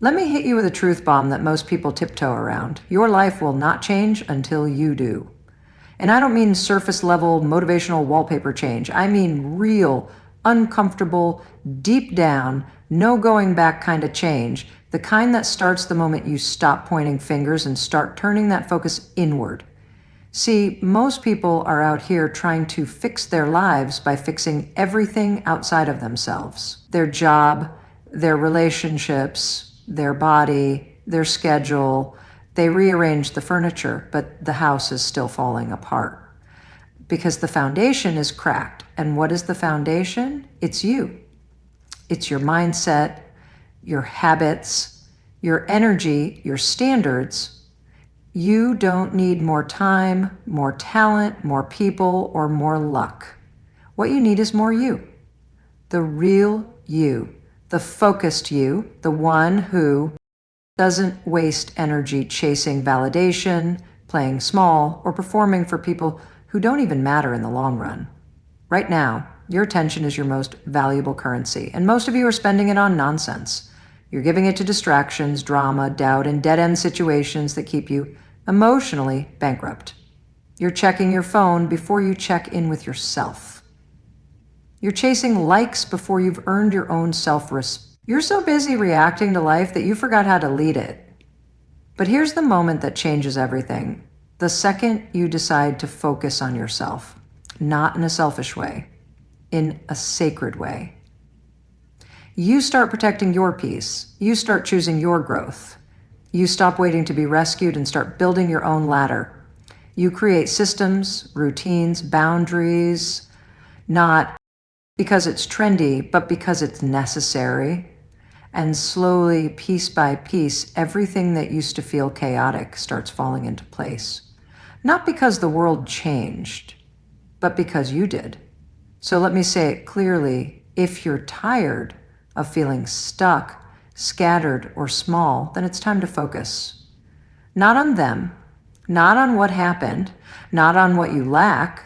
Let me hit you with a truth bomb that most people tiptoe around. Your life will not change until you do. And I don't mean surface level motivational wallpaper change. I mean real, uncomfortable, deep down, no going back kind of change. The kind that starts the moment you stop pointing fingers and start turning that focus inward. See, most people are out here trying to fix their lives by fixing everything outside of themselves. Their job, their relationships, their body, their schedule. They rearrange the furniture, but the house is still falling apart because the foundation is cracked. And what is the foundation? It's you. It's your mindset, your habits, your energy, your standards. You don't need more time, more talent, more people, or more luck. What you need is more you. The real you. The focused you, the one who doesn't waste energy chasing validation, playing small, or performing for people who don't even matter in the long run. Right now, your attention is your most valuable currency, and most of you are spending it on nonsense. You're giving it to distractions, drama, doubt, and dead-end situations that keep you emotionally bankrupt. You're checking your phone before you check in with yourself. You're chasing likes before you've earned your own self-respect. You're so busy reacting to life that you forgot how to lead it. But here's the moment that changes everything. The second you decide to focus on yourself, not in a selfish way, in a sacred way. You start protecting your peace. You start choosing your growth. You stop waiting to be rescued and start building your own ladder. You create systems, routines, boundaries, not because it's trendy, but because it's necessary. And slowly, piece by piece, everything that used to feel chaotic starts falling into place. Not because the world changed, but because you did. So let me say it clearly. If you're tired of feeling stuck, scattered, or small, then it's time to focus. Not on them, not on what happened, not on what you lack.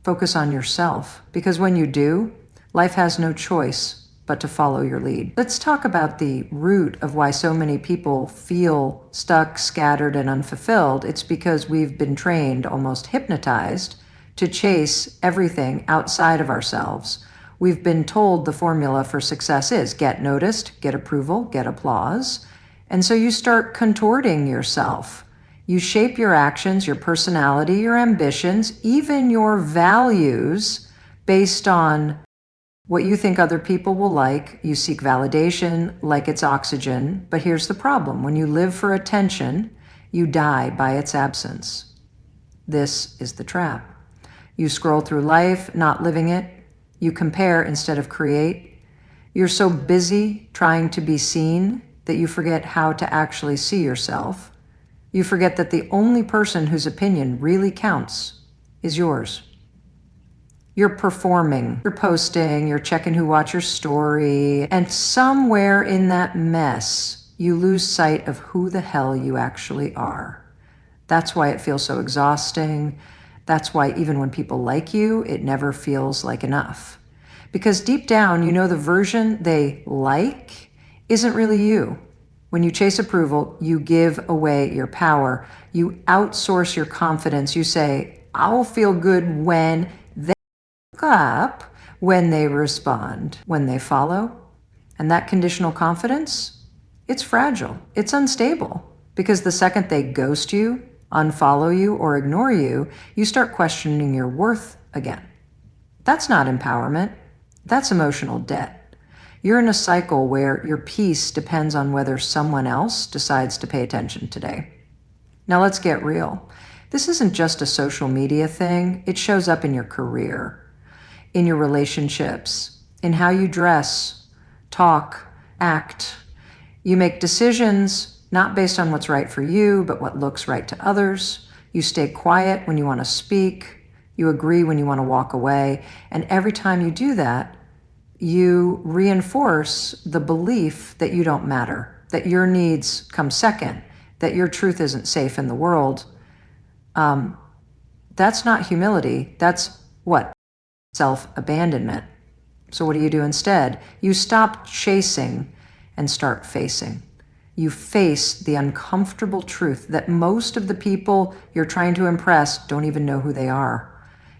Focus on yourself, because when you do, life has no choice but to follow your lead. Let's talk about the root of why so many people feel stuck, scattered, and unfulfilled. It's because we've been trained, almost hypnotized, to chase everything outside of ourselves. We've been told the formula for success is get noticed, get approval, get applause. And so you start contorting yourself. You shape your actions, your personality, your ambitions, even your values based on what you think other people will like. You seek validation like it's oxygen. But here's the problem. When you live for attention, you die by its absence. This is the trap. You scroll through life, not living it. You compare instead of create. You're so busy trying to be seen that you forget how to actually see yourself. You forget that the only person whose opinion really counts is yours. You're performing, you're posting, you're checking who watched your story, and somewhere in that mess, you lose sight of who the hell you actually are. That's why it feels so exhausting. That's why even when people like you, it never feels like enough. Because deep down, you know the version they like isn't really you. When you chase approval, you give away your power. You outsource your confidence. You say, I'll feel good when they look up, when they respond, when they follow. And that conditional confidence, it's fragile. It's unstable. Because the second they ghost you, unfollow you, or ignore you, you start questioning your worth again. That's not empowerment. That's emotional debt. You're in a cycle where your peace depends on whether someone else decides to pay attention today. Now let's get real. This isn't just a social media thing. It shows up in your career, in your relationships, in how you dress, talk, act. You make decisions not based on what's right for you, but what looks right to others. You stay quiet when you want to speak. You agree when you want to walk away. And every time you do that, you reinforce the belief that you don't matter, that your needs come second, that your truth isn't safe in the world. That's not humility. That's what? Self-abandonment. So what do you do instead? You stop chasing and start facing. You face the uncomfortable truth that most of the people you're trying to impress don't even know who they are.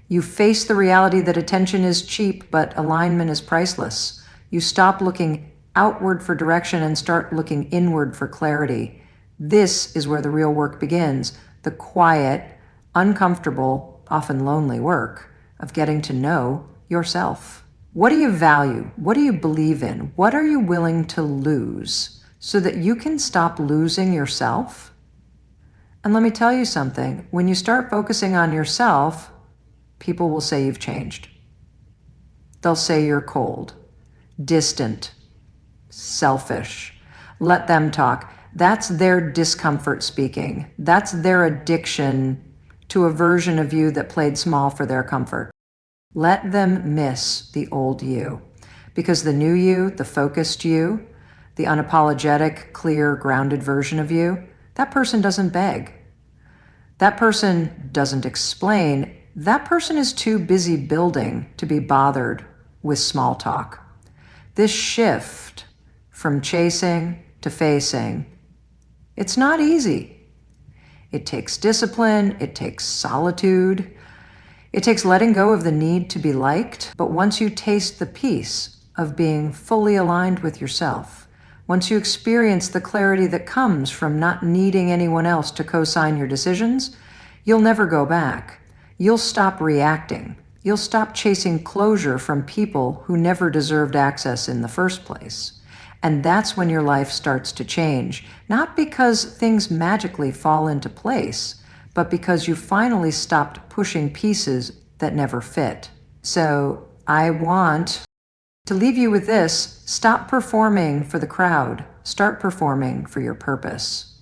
You face the reality that attention is cheap, but alignment is priceless. You stop looking outward for direction and start looking inward for clarity. This is where the real work begins, the quiet, uncomfortable, often lonely work of getting to know yourself. What do you value? What do you believe in? What are you willing to lose so that you can stop losing yourself? And let me tell you something, when you start focusing on yourself, people will say you've changed. They'll say you're cold, distant, selfish. Let them talk. That's their discomfort speaking. That's their addiction to a version of you that played small for their comfort. Let them miss the old you, because the new you, the focused you, the unapologetic, clear, grounded version of you, that person doesn't beg. That person doesn't explain. That person is too busy building to be bothered with small talk. This shift from chasing to facing, it's not easy. It takes discipline, it takes solitude, it takes letting go of the need to be liked, but once you taste the peace of being fully aligned with yourself, once you experience the clarity that comes from not needing anyone else to co-sign your decisions, you'll never go back. You'll stop reacting. You'll stop chasing closure from people who never deserved access in the first place. And that's when your life starts to change, not because things magically fall into place, but because you finally stopped pushing pieces that never fit. So I want to leave you with this: stop performing for the crowd, start performing for your purpose.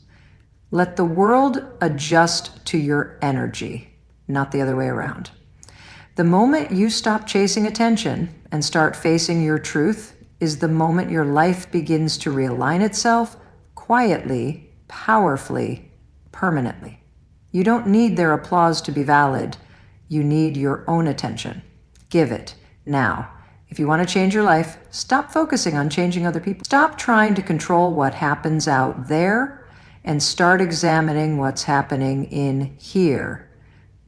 Let the world adjust to your energy, not the other way around. The moment you stop chasing attention and start facing your truth is the moment your life begins to realign itself quietly, powerfully, permanently. You don't need their applause to be valid. You need your own attention. Give it now. If you want to change your life, stop focusing on changing other people. Stop trying to control what happens out there and start examining what's happening in here.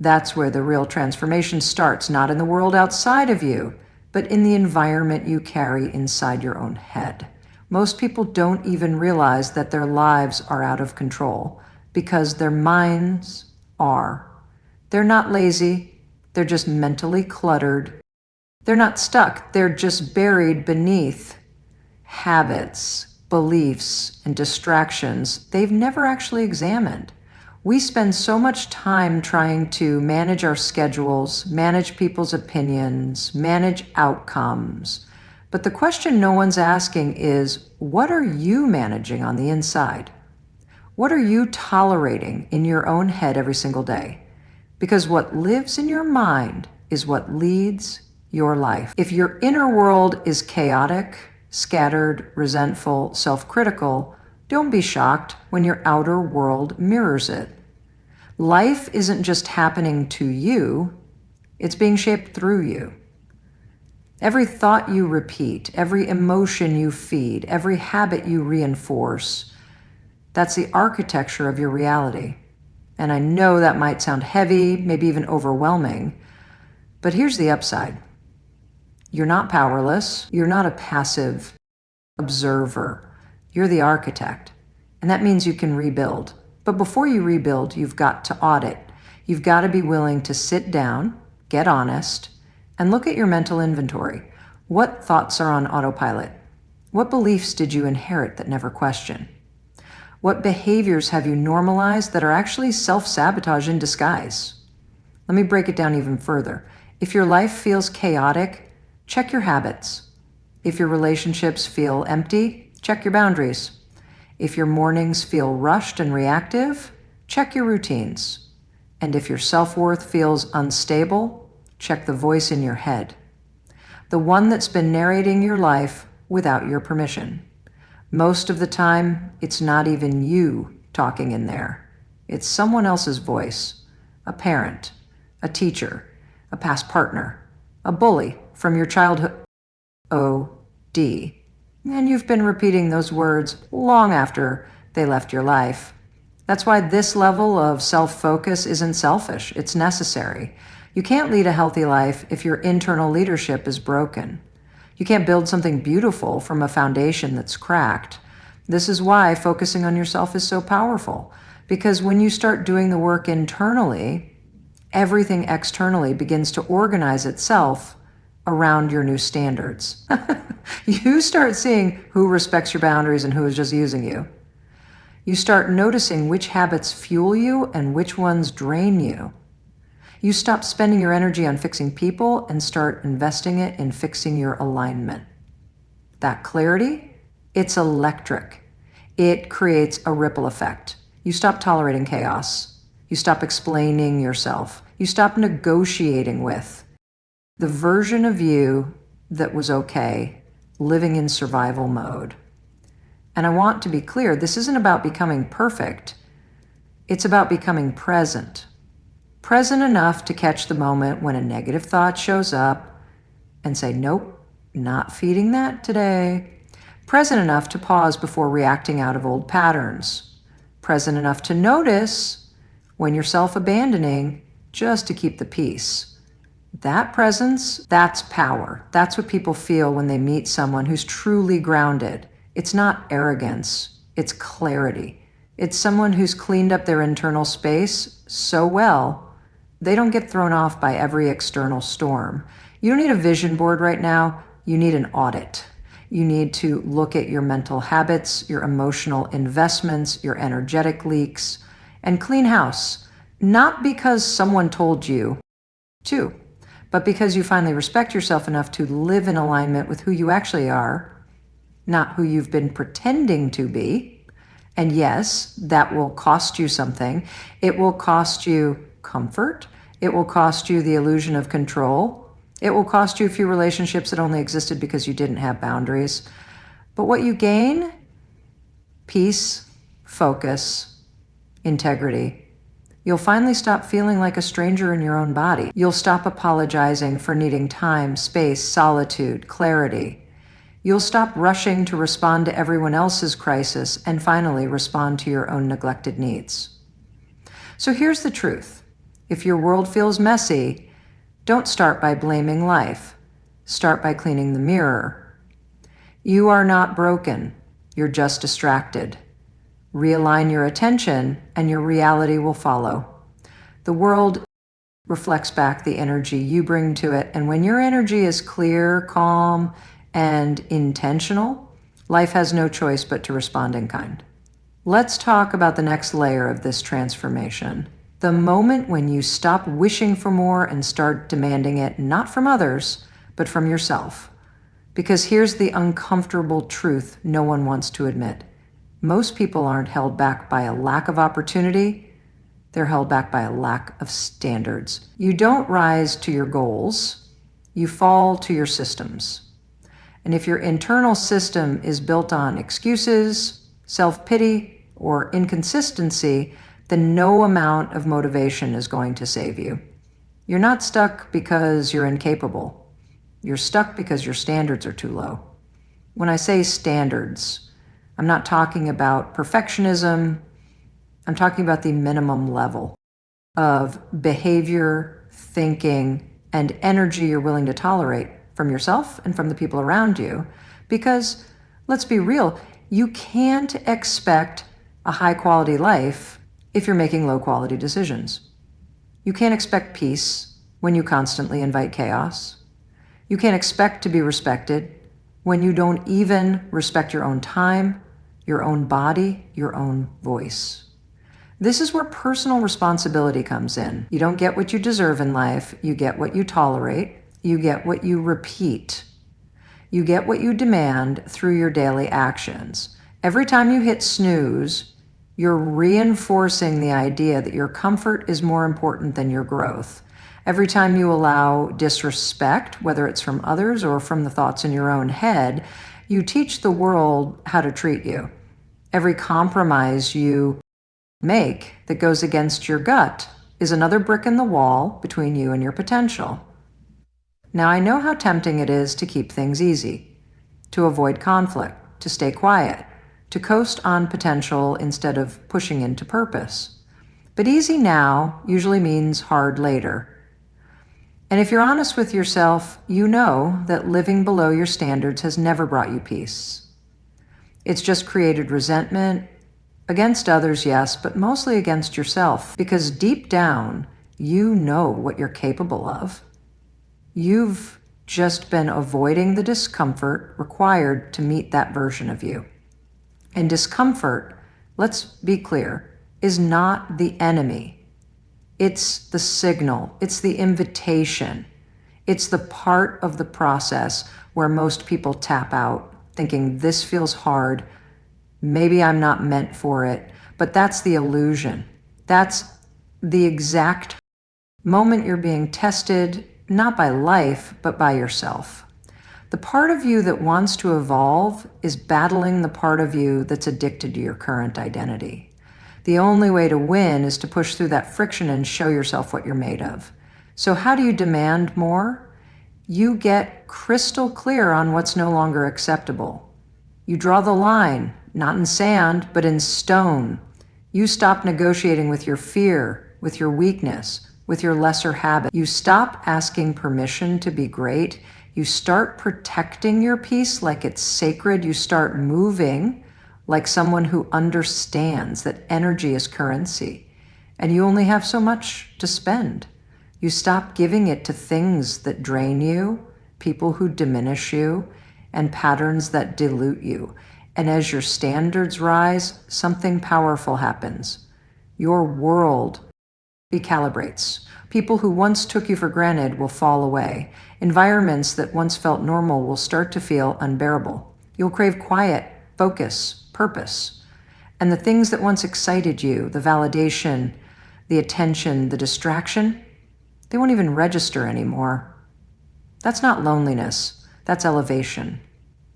That's where the real transformation starts, not in the world outside of you, but in the environment you carry inside your own head. Most people don't even realize that their lives are out of control because their minds are. They're not lazy, they're just mentally cluttered. They're not stuck, they're just buried beneath habits, beliefs, and distractions they've never actually examined. We spend so much time trying to manage our schedules, manage people's opinions, manage outcomes. But the question no one's asking is, what are you managing on the inside? What are you tolerating in your own head every single day? Because what lives in your mind is what leads your life. If your inner world is chaotic, scattered, resentful, self-critical, don't be shocked when your outer world mirrors it. Life isn't just happening to you, it's being shaped through you. Every thought you repeat, every emotion you feed, every habit you reinforce, that's the architecture of your reality. And I know that might sound heavy, maybe even overwhelming, but here's the upside. You're not powerless. You're not a passive observer. You're the architect. And that means you can rebuild. But before you rebuild, you've got to audit. You've got to be willing to sit down, get honest, and look at your mental inventory. What thoughts are on autopilot? What beliefs did you inherit that never question? What behaviors have you normalized that are actually self-sabotage in disguise? Let me break it down even further. If your life feels chaotic, check your habits. If your relationships feel empty, check your boundaries. If your mornings feel rushed and reactive, check your routines. And if your self-worth feels unstable, check the voice in your head. The one that's been narrating your life without your permission. Most of the time, it's not even you talking in there. It's someone else's voice. A parent, a teacher, a past partner, a bully from your childhood. OD. And you've been repeating those words long after they left your life. That's why this level of self-focus isn't selfish, it's necessary. You can't lead a healthy life if your internal leadership is broken. You can't build something beautiful from a foundation that's cracked. This is why focusing on yourself is so powerful, because when you start doing the work internally, everything externally begins to organize itself around your new standards. You start seeing who respects your boundaries and who is just using you. You start noticing which habits fuel you and which ones drain you. You stop spending your energy on fixing people and start investing it in fixing your alignment. That clarity, it's electric. It creates a ripple effect. You stop tolerating chaos. You stop explaining yourself. You stop negotiating with the version of you that was okay, living in survival mode. And I want to be clear, this isn't about becoming perfect. It's about becoming present. Present enough to catch the moment when a negative thought shows up and say, nope, not feeding that today. Present enough to pause before reacting out of old patterns. Present enough to notice when you're self-abandoning just to keep the peace. That presence, that's power. That's what people feel when they meet someone who's truly grounded. It's not arrogance, it's clarity. It's someone who's cleaned up their internal space so well, they don't get thrown off by every external storm. You don't need a vision board right now, you need an audit. You need to look at your mental habits, your emotional investments, your energetic leaks, and clean house. Not because someone told you to, but because you finally respect yourself enough to live in alignment with who you actually are, not who you've been pretending to be. And yes, that will cost you something. It will cost you comfort. It will cost you the illusion of control. It will cost you a few relationships that only existed because you didn't have boundaries. But what you gain, peace, focus, integrity. You'll finally stop feeling like a stranger in your own body. You'll stop apologizing for needing time, space, solitude, clarity. You'll stop rushing to respond to everyone else's crisis and finally respond to your own neglected needs. So here's the truth. If your world feels messy, don't start by blaming life. Start by cleaning the mirror. You are not broken. You're just distracted. Realign your attention and your reality will follow. The world reflects back the energy you bring to it, and when your energy is clear, calm, and intentional, life has no choice but to respond in kind. Let's talk about the next layer of this transformation. The moment when you stop wishing for more and start demanding it, not from others, but from yourself. Because here's the uncomfortable truth no one wants to admit. Most people aren't held back by a lack of opportunity. They're held back by a lack of standards. You don't rise to your goals. You fall to your systems. And if your internal system is built on excuses, self-pity, or inconsistency, then no amount of motivation is going to save you. You're not stuck because you're incapable. You're stuck because your standards are too low. When I say standards, I'm not talking about perfectionism. I'm talking about the minimum level of behavior, thinking, and energy you're willing to tolerate from yourself and from the people around you. Because, let's be real, you can't expect a high-quality life if you're making low-quality decisions. You can't expect peace when you constantly invite chaos. You can't expect to be respected when you don't even respect your own time, your own body, your own voice. This is where personal responsibility comes in. You don't get what you deserve in life, you get what you tolerate. You get what you repeat. You get what you demand through your daily actions. Every time you hit snooze, you're reinforcing the idea that your comfort is more important than your growth. Every time you allow disrespect, whether it's from others or from the thoughts in your own head, you teach the world how to treat you. Every compromise you make that goes against your gut is another brick in the wall between you and your potential. Now, I know how tempting it is to keep things easy. to avoid conflict, to stay quiet, to coast on potential instead of pushing into purpose. But easy now usually means hard later. And if you're honest with yourself, you know that living below your standards has never brought you peace. It's just created resentment against others, yes, but mostly against yourself, because deep down, you know what you're capable of. You've just been avoiding the discomfort required to meet that version of you. And discomfort, let's be clear, is not the enemy. It's the signal, it's the invitation. It's the part of the process where most people tap out, thinking this feels hard, maybe I'm not meant for it, but that's the illusion. That's the exact moment you're being tested, not by life, but by yourself. The part of you that wants to evolve is battling the part of you that's addicted to your current identity. The only way to win is to push through that friction and show yourself what you're made of. So how do you demand more? You get crystal clear on what's no longer acceptable. You draw the line, not in sand, but in stone. You stop negotiating with your fear, with your weakness, with your lesser habit. You stop asking permission to be great. You start protecting your peace like it's sacred. You start moving like someone who understands that energy is currency, and you only have so much to spend. You stop giving it to things that drain you, people who diminish you, and patterns that dilute you. And as your standards rise, something powerful happens. Your world recalibrates. People who once took you for granted will fall away. Environments that once felt normal will start to feel unbearable. You'll crave quiet, focus, purpose. And the things that once excited you, the validation, the attention, the distraction, they won't even register anymore. That's not loneliness. That's elevation.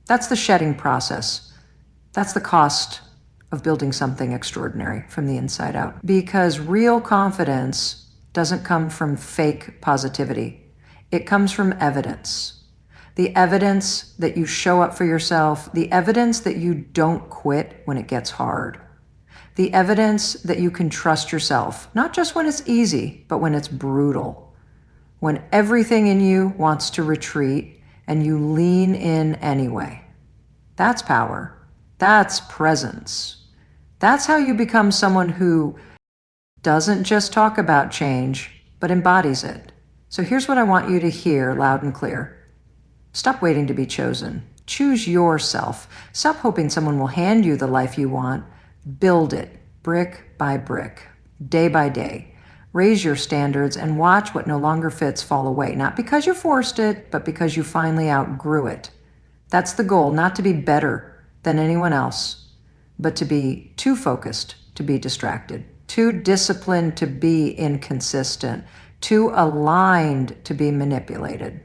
That's the shedding process. That's the cost of building something extraordinary from the inside out. Because real confidence doesn't come from fake positivity. It comes from evidence. The evidence that you show up for yourself, the evidence that you don't quit when it gets hard, the evidence that you can trust yourself, not just when it's easy, but when it's brutal, when everything in you wants to retreat and you lean in anyway. That's power. That's presence. That's how you become someone who doesn't just talk about change, but embodies it. So here's what I want you to hear loud and clear. Stop waiting to be chosen. Choose yourself. Stop hoping someone will hand you the life you want. Build it, brick by brick, day by day. Raise your standards and watch what no longer fits fall away. Not because you forced it, but because you finally outgrew it. That's the goal, not to be better than anyone else, but to be too focused to be distracted, too disciplined to be inconsistent, too aligned to be manipulated.